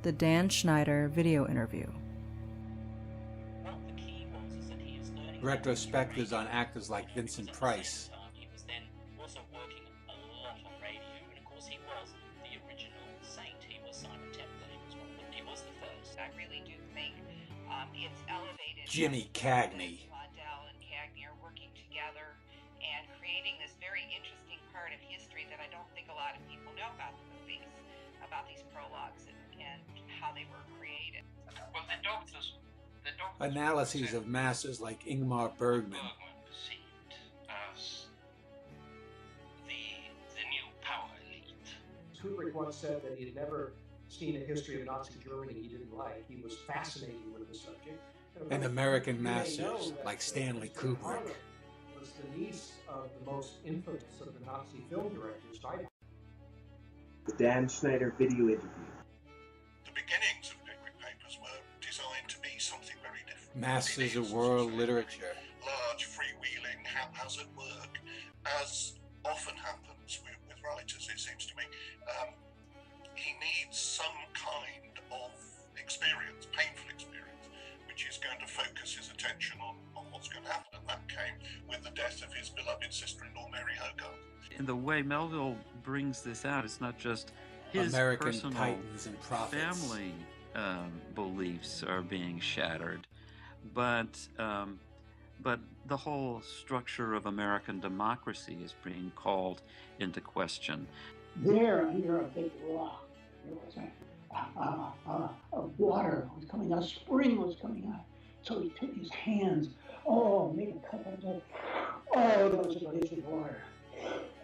The Dan Schneider video interview. Retrospectives on actors like Vincent Price. He was then also working a lot on radio, and of course he was the original saint. He was Simon Templar. He was the first. I really do think it's elevated. Jimmy Cagney. Waddell and Cagney are working together and creating this very interesting part of history that I don't think a lot of people know about the movies, about these prologues and how they were created. Well, the doctors Analyses of masters like Ingmar Bergman. perceived as the new power elite. Kubrick once said that he had never seen a history of Nazi Germany he didn't like. He was fascinated with the subject. And American masters like Stanley Kubrick. Was the niece of the most infamous of the Nazi film directors, Schneider. The Dan Schneider video interview. The beginnings of Pickwick Papers were designed to be something very different. Masters of world literature. Large, freewheeling, haphazard work, as often happens with writers, it seems to me. He needs some kind of experience, painful experience, which is going to focus his attention on what's going to happen. And that came with the death of his beloved sister-in-law, Mary Hogarth. And the way Melville brings this out, it's not just his American personal titans and prophets. family beliefs are being shattered, but the whole structure of American democracy is being called into question. There, under a big rock, there was a water was coming out, spring was coming out. So he took his hands, made a cup of it. Oh, that was a good water.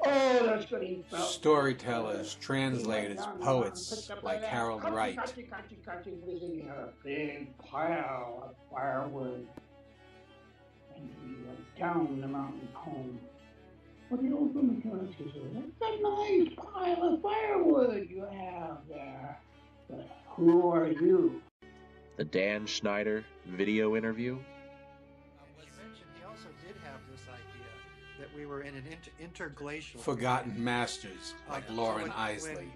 Oh, that's good. He felt Storytellers, translators, poets like Harold Wright. Was in a big pile of firewood. And he went down the mountain home. But the old woman came up to him, "That's a nice pile of firewood you have there. But who are you?" The Dan Schneider video interview. Was mentioned, he also did have this idea that we were in an interglacial Forgotten period. masters like Lauren Isley.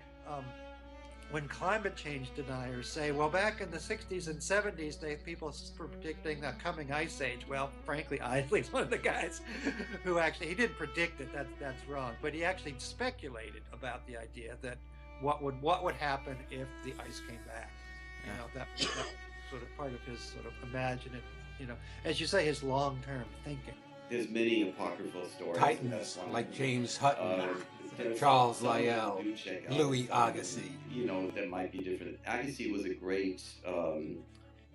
When climate change deniers say, well, back in the 60s and 70s, people were predicting a coming ice age. Well, frankly, Isley's one of the guys who actually, he didn't predict it, that's wrong, but he actually speculated about the idea that what would happen if the ice came back. You know, that was sort of part of his sort of imaginative, as you say, his long-term thinking. There's many apocryphal stories. Titans like James Hutton, Charles Lyell, Louis Agassiz. That might be different. Agassiz was a great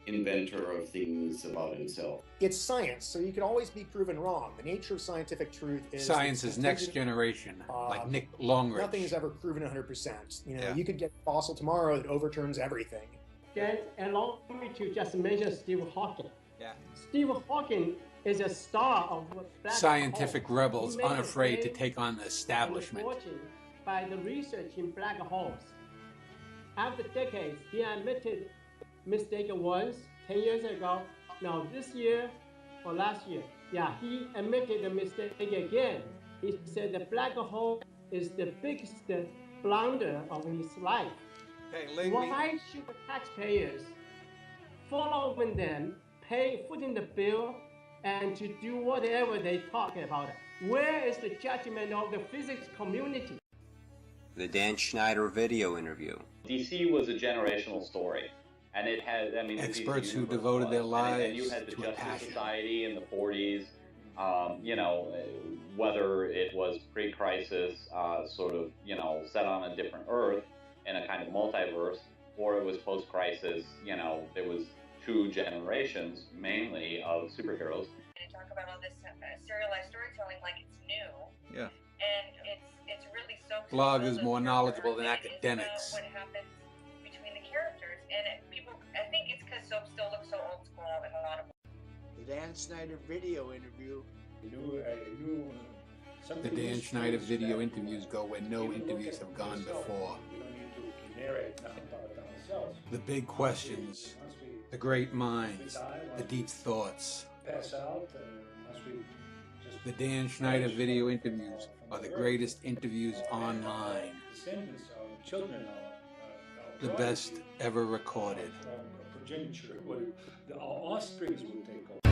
inventor of things about himself. It's science, so you can always be proven wrong. The nature of scientific truth is... Science is next generation, like Nick Longridge. Nothing is ever proven 100%. You could get a fossil tomorrow that overturns everything. Then allow me to just mention Stephen Hawking. Yeah. Stephen Hawking is a star of black scientific hole. rebels unafraid to take on the establishment. By the research in black holes. After decades, he admitted mistake once, 10 years ago. Now this year or last year, he admitted the mistake again. He said the black hole is the biggest blunder of his life. Hey, why should the taxpayers follow them, footing the bill, and to do whatever they talk about it? Where is the judgment of the physics community? The Dan Schneider video interview. DC was a generational story, and it had, experts who devoted their lives and you had the to a Justice passion. Society in the 40s, whether it was pre-crisis, sort of, set on a different Earth in a kind of multiverse, or it was post-crisis, there was two generations mainly of superheroes. And talk about all this serialized storytelling like it's new. Yeah. And it's really so. Bloggers more knowledgeable than academics. What happens between the characters, and I think it's because soap still looks so old school in a lot of. The Dan Schneider video interview. The Dan Schneider video interviews go where no interviews have gone before. The big questions, the great minds, the deep thoughts. The Dan Schneider video interviews are the greatest interviews online. the best ever recorded. Progeniture, our offsprings will take over.